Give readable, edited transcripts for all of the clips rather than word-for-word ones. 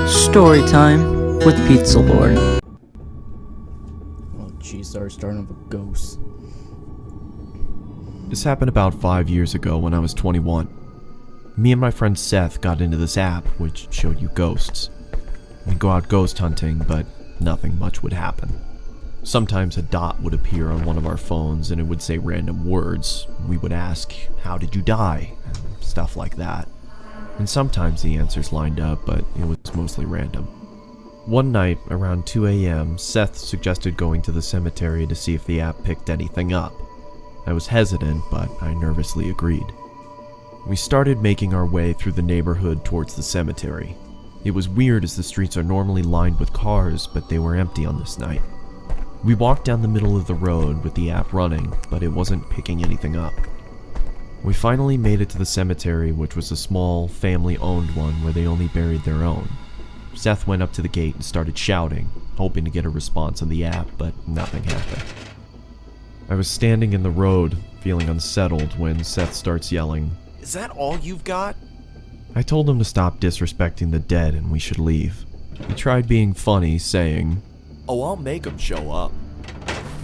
Storytime with Pizza Lord. Oh jeez, they're starting with a ghost. This happened about 5 years ago when I was 21. Me and my friend Seth got into this app which showed you ghosts. We'd go out ghost hunting, but nothing much would happen. Sometimes a dot would appear on one of our phones and it would say random words. We would ask, "How did you die?" and stuff like that. And sometimes the answers lined up, but it was mostly random. One night, around 2 a.m., Seth suggested going to the cemetery to see if the app picked anything up. I was hesitant, but I nervously agreed. We started making our way through the neighborhood towards the cemetery. It was weird as the streets are normally lined with cars, but they were empty on this night. We walked down the middle of the road with the app running, but it wasn't picking anything up. We finally made it to the cemetery, which was a small, family-owned one where they only buried their own. Seth went up to the gate and started shouting, hoping to get a response on the app, but nothing happened. I was standing in the road, feeling unsettled, when Seth starts yelling, "Is that all you've got?" I told him to stop disrespecting the dead and we should leave. He tried being funny, saying, "Oh, I'll make them show up,"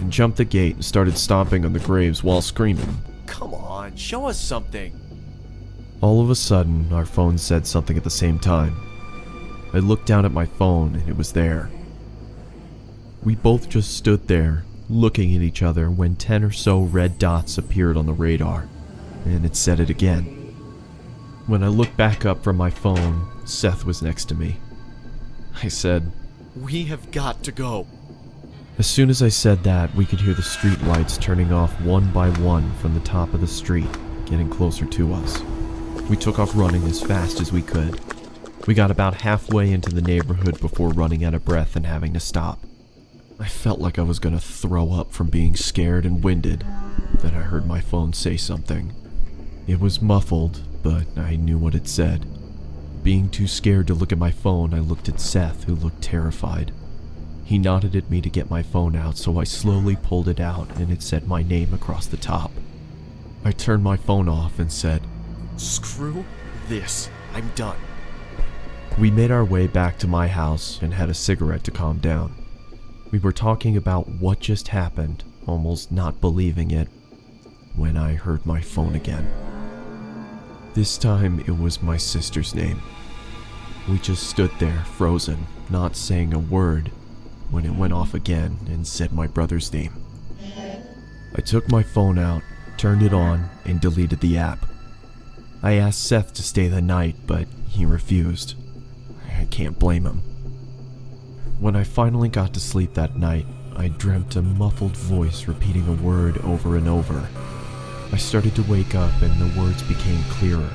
and jumped the gate and started stomping on the graves while screaming, "Come on, show us something." All of a sudden, our phones said something at the same time. I looked down at my phone and it was there. We both just stood there, looking at each other when 10 or so red dots appeared on the radar, and it said it again. When I looked back up from my phone, Seth was next to me. I said, "We have got to go." As soon as I said that, we could hear the street lights turning off one by one from the top of the street, getting closer to us. We took off running as fast as we could. We got about halfway into the neighborhood before running out of breath and having to stop. I felt like I was going to throw up from being scared and winded. Then I heard my phone say something. It was muffled, but I knew what it said. Being too scared to look at my phone, I looked at Seth, who looked terrified. He nodded at me to get my phone out, so I slowly pulled it out and it said my name across the top. I turned my phone off and said, "Screw this, I'm done." We made our way back to my house and had a cigarette to calm down. We were talking about what just happened, almost not believing it, when I heard my phone again. This time it was my sister's name. We just stood there, frozen, not saying a word, when it went off again and said my brother's name. I took my phone out, turned it on, and deleted the app. I asked Seth to stay the night, but he refused. I can't blame him. When I finally got to sleep that night, I dreamt a muffled voice repeating a word over and over. I started to wake up and the words became clearer.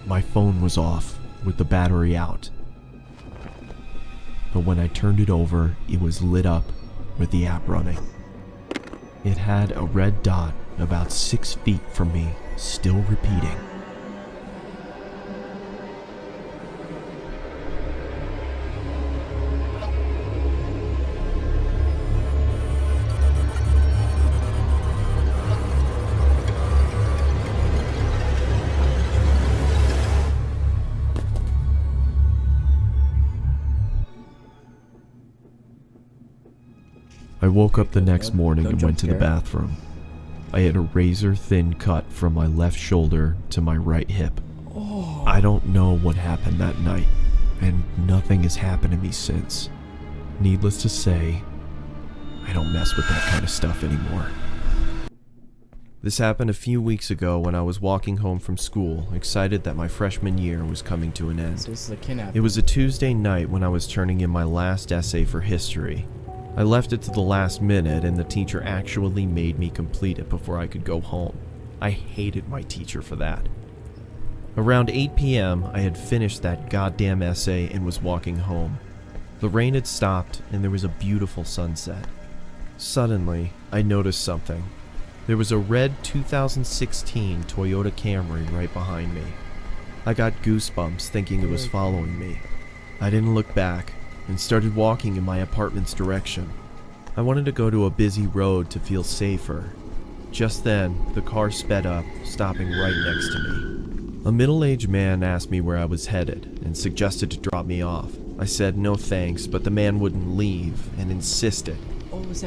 My phone was off, with the battery out. But when I turned it over, it was lit up with the app running. It had a red dot about 6 feet from me, still repeating. I woke up the next morning and went to the bathroom. I had a razor-thin cut from my left shoulder to my right hip. I don't know what happened that night, and nothing has happened to me since. Needless to say, I don't mess with that kind of stuff anymore. This happened a few weeks ago when I was walking home from school, excited that my freshman year was coming to an end. So this is a kidnapping. It was a Tuesday night when I was turning in my last essay for history. I left it to the last minute and the teacher actually made me complete it before I could go home. I hated my teacher for that. Around 8 p.m., I had finished that goddamn essay and was walking home. The rain had stopped and there was a beautiful sunset. Suddenly, I noticed something. There was a red 2016 Toyota Camry right behind me. I got goosebumps thinking it was following me. I didn't look back and started walking in my apartment's direction. I wanted to go to a busy road to feel safer. Just then, the car sped up, stopping right next to me. A middle-aged man asked me where I was headed and suggested to drop me off. I said no thanks, but the man wouldn't leave and insisted.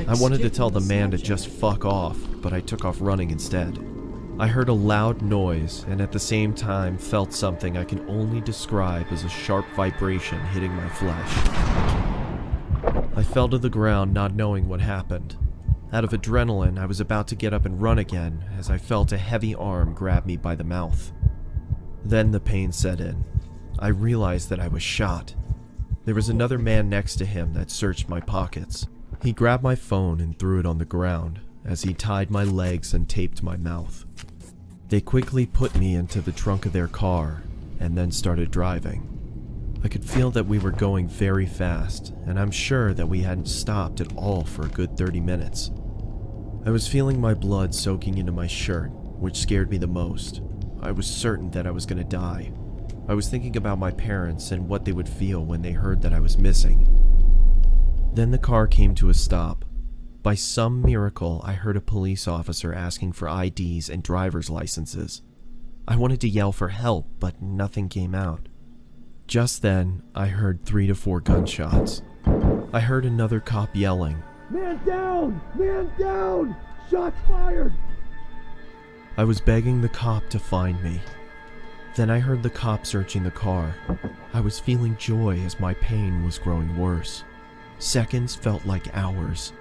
I wanted to tell the man to just fuck off, but I took off running instead. I heard a loud noise and at the same time felt something I can only describe as a sharp vibration hitting my flesh. I fell to the ground not knowing what happened. Out of adrenaline, I was about to get up and run again as I felt a heavy arm grab me by the mouth. Then the pain set in. I realized that I was shot. There was another man next to him that searched my pockets. He grabbed my phone and threw it on the ground as he tied my legs and taped my mouth. They quickly put me into the trunk of their car and then started driving. I could feel that we were going very fast, and I'm sure that we hadn't stopped at all for a good 30 minutes. I was feeling my blood soaking into my shirt, which scared me the most. I was certain that I was going to die. I was thinking about my parents and what they would feel when they heard that I was missing. Then the car came to a stop. By some miracle, I heard a police officer asking for IDs and driver's licenses. I wanted to yell for help, but nothing came out. Just then, I heard 3 to 4 gunshots. I heard another cop yelling, "Man down! Man down! Shots fired!" I was begging the cop to find me. Then I heard the cop searching the car. I was feeling joy as my pain was growing worse. Seconds felt like hours.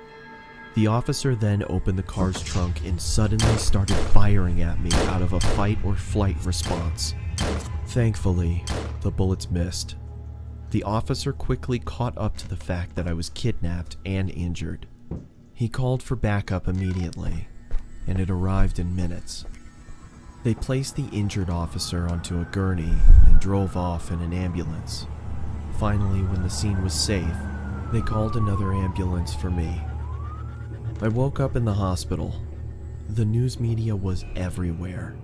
The officer then opened the car's trunk and suddenly started firing at me out of a fight or flight response. Thankfully, the bullets missed. The officer quickly caught up to the fact that I was kidnapped and injured. He called for backup immediately, and it arrived in minutes. They placed the injured officer onto a gurney and drove off in an ambulance. Finally, when the scene was safe, they called another ambulance for me. I woke up in the hospital. The news media was everywhere.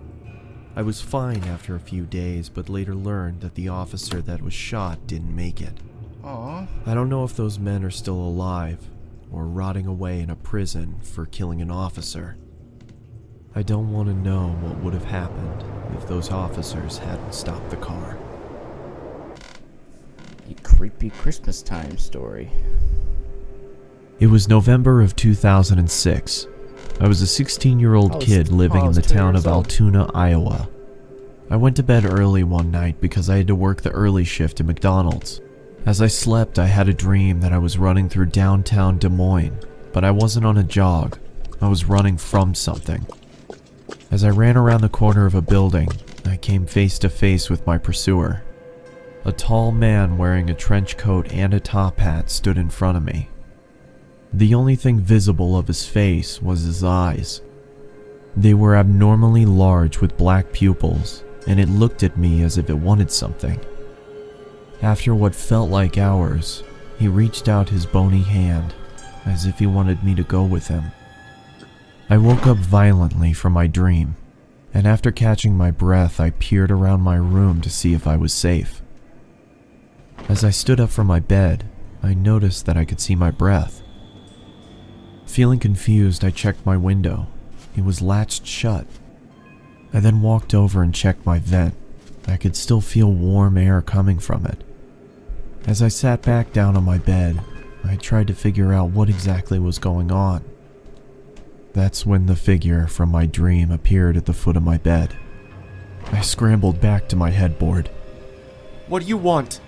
I was fine after a few days, but later learned that the officer that was shot didn't make it. Aww. I don't know if those men are still alive or rotting away in a prison for killing an officer. I don't want to know what would have happened if those officers hadn't stopped the car. A creepy Christmas time story. It was November of 2006. I was a 16-year-old kid living in the town of Altoona, Iowa. I went to bed early one night because I had to work the early shift at McDonald's. As I slept, I had a dream that I was running through downtown Des Moines, but I wasn't on a jog. I was running from something. As I ran around the corner of a building, I came face to face with my pursuer. A tall man wearing a trench coat and a top hat stood in front of me. The only thing visible of his face was his eyes. They were abnormally large with black pupils, and it looked at me as if it wanted something. After what felt like hours, he reached out his bony hand, as if he wanted me to go with him. I woke up violently from my dream, and after catching my breath, I peered around my room to see if I was safe. As I stood up from my bed, I noticed that I could see my breath. Feeling confused, I checked my window. It was latched shut. I then walked over and checked my vent. I could still feel warm air coming from it. As I sat back down on my bed, I tried to figure out what exactly was going on. That's when the figure from my dream appeared at the foot of my bed. I scrambled back to my headboard. "What do you want?"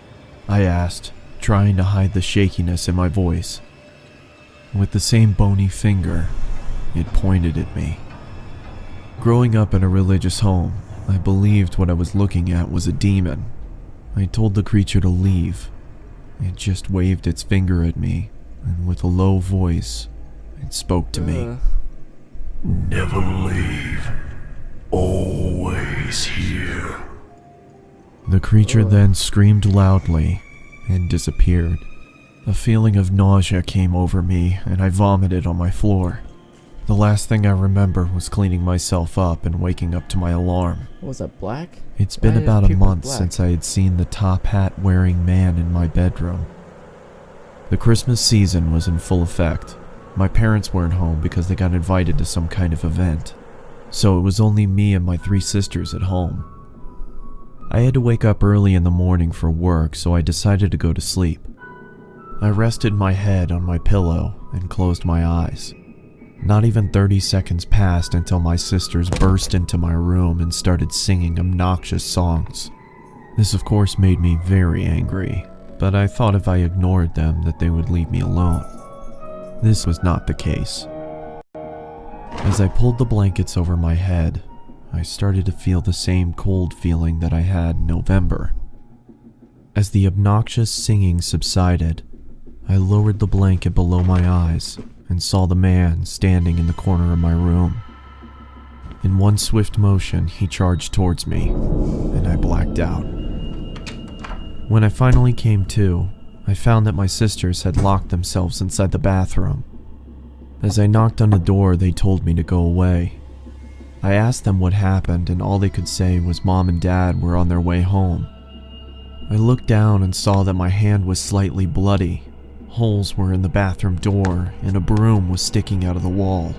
I asked, trying to hide the shakiness in my voice. With the same bony finger, it pointed at me. Growing up in a religious home, I believed what I was looking at was a demon. I told the creature to leave. It just waved its finger at me, and with a low voice, it spoke to me. Never leave. Always here. The creature then screamed loudly and disappeared. A feeling of nausea came over me, and I vomited on my floor. The last thing I remember was cleaning myself up and waking up to my alarm. Was it black? It's been about a month since I had seen the top hat wearing man in my bedroom. The Christmas season was in full effect. My parents weren't home because they got invited to some kind of event, so it was only me and my 3 sisters at home. I had to wake up early in the morning for work, so I decided to go to sleep. I rested my head on my pillow and closed my eyes. Not even 30 seconds passed until my sisters burst into my room and started singing obnoxious songs. This of course made me very angry, but I thought if I ignored them that they would leave me alone. This was not the case. As I pulled the blankets over my head, I started to feel the same cold feeling that I had in November. As the obnoxious singing subsided, I lowered the blanket below my eyes and saw the man standing in the corner of my room. In one swift motion, he charged towards me, and I blacked out. When I finally came to, I found that my sisters had locked themselves inside the bathroom. As I knocked on the door, they told me to go away. I asked them what happened, and all they could say was Mom and Dad were on their way home. I looked down and saw that my hand was slightly bloody. Holes were in the bathroom door, and a broom was sticking out of the wall.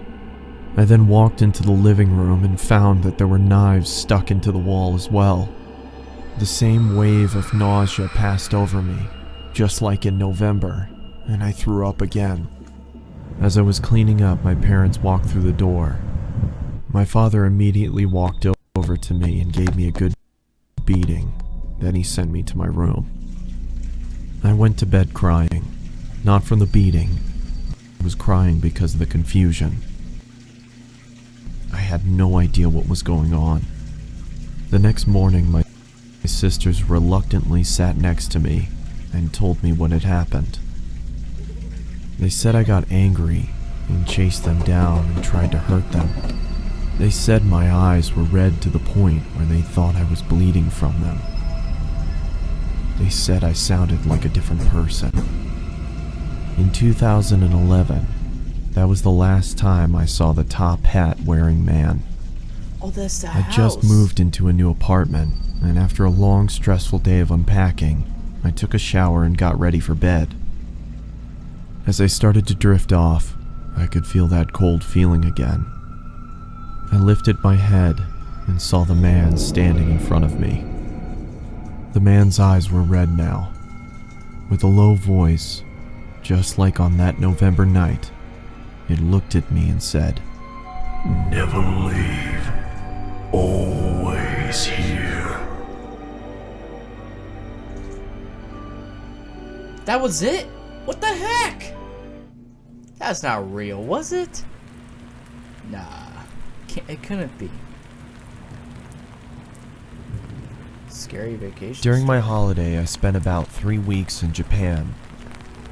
I then walked into the living room and found that there were knives stuck into the wall as well. The same wave of nausea passed over me, just like in November, and I threw up again. As I was cleaning up, my parents walked through the door. My father immediately walked over to me and gave me a good beating. Then he sent me to my room. I went to bed crying. Not from the beating. I was crying because of the confusion. I had no idea what was going on. The next morning, my sisters reluctantly sat next to me and told me what had happened. They said I got angry and chased them down and tried to hurt them. They said my eyes were red to the point where they thought I was bleeding from them. They said I sounded like a different person. In 2011, that was the last time I saw the top hat wearing man. Oh, that's the I house. just moved into a new apartment, and after a long, stressful day of unpacking, I took a shower and got ready for bed. As I started to drift off, I could feel that cold feeling again. I lifted my head and saw the man standing in front of me. The man's eyes were red now. With a low voice, just like on that November night, it looked at me and said, Never leave. Always here. That was it? What the heck? That's not real, was it? Nah, it couldn't be. Scary vacation. During my holiday, I spent about 3 weeks in Japan.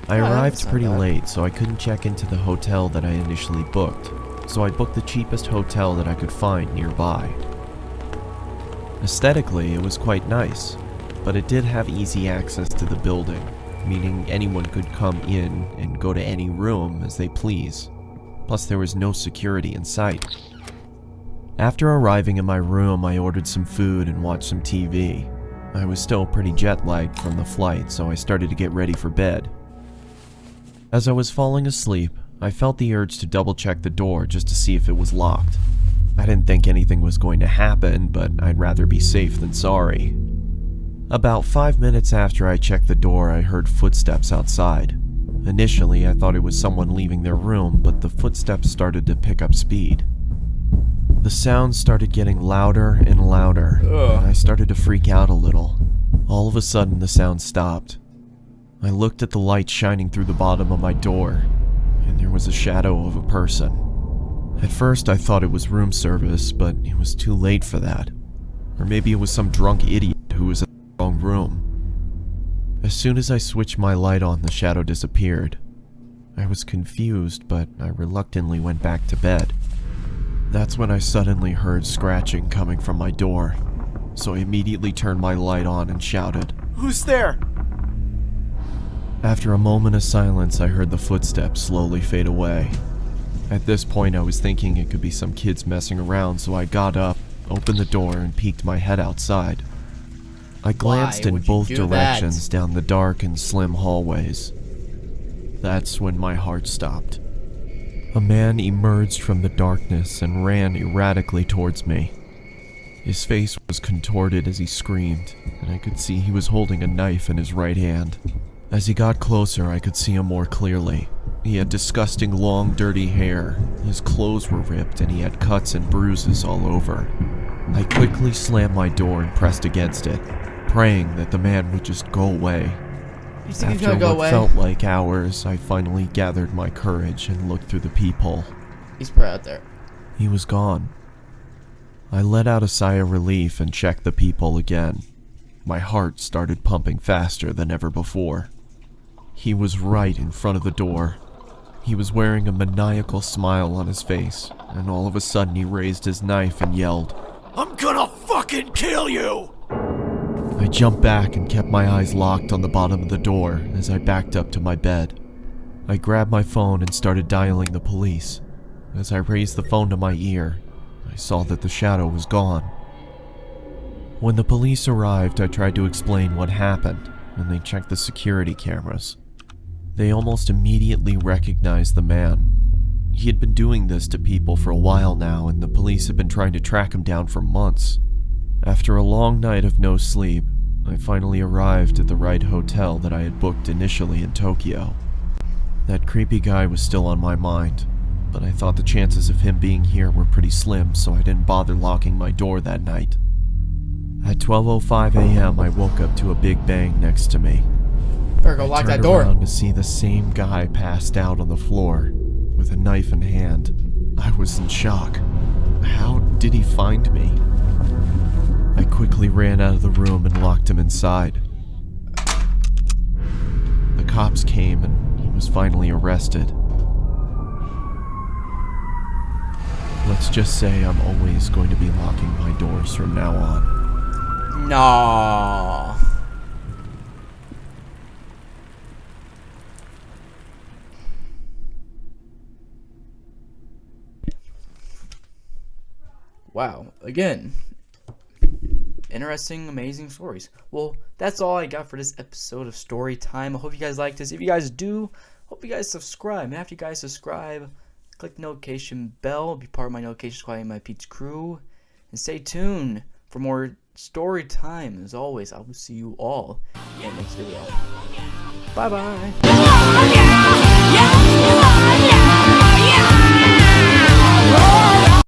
I arrived that's not pretty bad. late, so I couldn't check into the hotel that I initially booked, so I booked the cheapest hotel that I could find nearby. Aesthetically, it was quite nice, but it did have easy access to the building, meaning anyone could come in and go to any room as they please. Plus, there was no security in sight. After arriving in my room, I ordered some food and watched some TV. I was still pretty jet-lagged from the flight, so I started to get ready for bed. As I was falling asleep, I felt the urge to double-check the door just to see if it was locked. I didn't think anything was going to happen, but I'd rather be safe than sorry. About 5 minutes after I checked the door, I heard footsteps outside. Initially, I thought it was someone leaving their room, but the footsteps started to pick up speed. The sounds started getting louder and louder, and I started to freak out a little. All of a sudden, the sound stopped. I looked at the light shining through the bottom of my door, and there was a shadow of a person. At first, I thought it was room service, but it was too late for that. Or maybe it was some drunk idiot who was in the wrong room. As soon as I switched my light on, the shadow disappeared. I was confused, but I reluctantly went back to bed. That's when I suddenly heard scratching coming from my door, so I immediately turned my light on and shouted, Who's there? After a moment of silence, I heard the footsteps slowly fade away. At this point, I was thinking it could be some kids messing around, so I got up, opened the door, and peeked my head outside. I glanced in would you both do directions down the dark and slim hallways. That's when my heart stopped. A man emerged from the darkness and ran erratically towards me. His face was contorted as he screamed, and I could see he was holding a knife in his right hand. As he got closer, I could see him more clearly. He had disgusting long, dirty hair, his clothes were ripped, and he had cuts and bruises all over. I quickly slammed my door and pressed against it, praying that the man would just go away. You think he's After gonna go what away? felt like hours, I finally gathered my courage and looked through the peephole. He's probably out there. He was gone. I let out a sigh of relief and checked the peephole again. My heart started pumping faster than ever before. He was right in front of the door. He was wearing a maniacal smile on his face, and all of a sudden he raised his knife and yelled, I'm gonna fucking kill you! I jumped back and kept my eyes locked on the bottom of the door as I backed up to my bed. I grabbed my phone and started dialing the police. As I raised the phone to my ear, I saw that the shadow was gone. When the police arrived, I tried to explain what happened, and they checked the security cameras. They almost immediately recognized the man. He had been doing this to people for a while now, and the police had been trying to track him down for months. After a long night of no sleep, I finally arrived at the right hotel that I had booked initially in Tokyo. That creepy guy was still on my mind, but I thought the chances of him being here were pretty slim, so I didn't bother locking my door that night. At 12:05 a.m., I woke up to a big bang next to me. Better go lock that door. I turned around to see the same guy passed out on the floor, with a knife in hand. I was in shock. How did he find me? I quickly ran out of the room and locked him inside. The cops came and he was finally arrested. Let's just say I'm always going to be locking my doors from now on. No. Wow. Again, interesting, amazing stories. Well, that's all I got for this episode of Story Time. I hope you guys liked this. If you guys do, hope you guys subscribe. And after you guys subscribe, click the notification bell. Be part of my notification squad and my Pete's crew. And stay tuned for more Story Time. As always, I will see you all in the next video. Bye-bye.